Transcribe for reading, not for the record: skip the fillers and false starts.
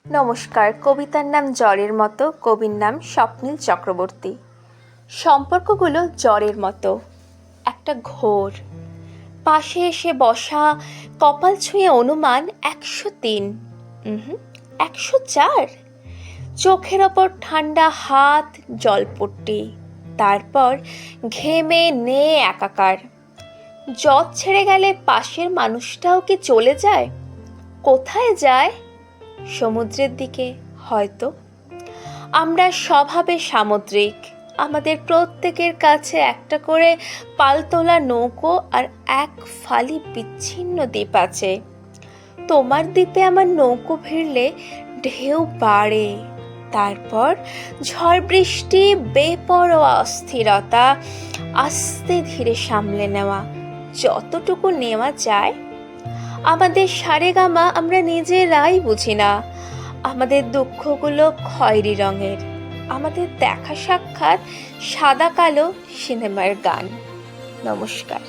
নমস্কার। কবিতার নাম জ্বরের মতো, কবির নাম স্বপ্নীল চক্রবর্তী। সম্পর্কগুলো জ্বরের মতো, একটা ঘোর। পাশে এসে বসা, কপাল ছুঁয়ে অনুমান 103, 104। চোখের ওপর ঠান্ডা হাত, জলপট্টি, তারপর ঘেমে নে একাকার। জ্বর ছেড়ে গেলে পাশের মানুষটাও কি চলে যায়? কোথায় যায়? সমুদ্রের দিকে হয়তো। আমরা স্বভাবে সামুদ্রিক। আমাদের প্রত্যেকের কাছে একটা করে পালতোলা নৌকো আর এক ফালি বিচ্ছিন্ন দ্বীপ আছে। তোমার দ্বীপে আমার নৌকো ভিড়লে ঢেউ বাড়ে, তারপর ঝড় বৃষ্টি, বেপরোয়া অস্থিরতা, আস্তে ধীরে সামলে নেওয়া, যতটুকু নেওয়া যায়। আমাদের সারেগামা আমরা নিজেরাই বুঝি না। আমাদের দুঃখগুলো খয়েরি রঙের, আমাদের দেখা সাক্ষাৎ সাদা কালো সিনেমার গান। নমস্কার।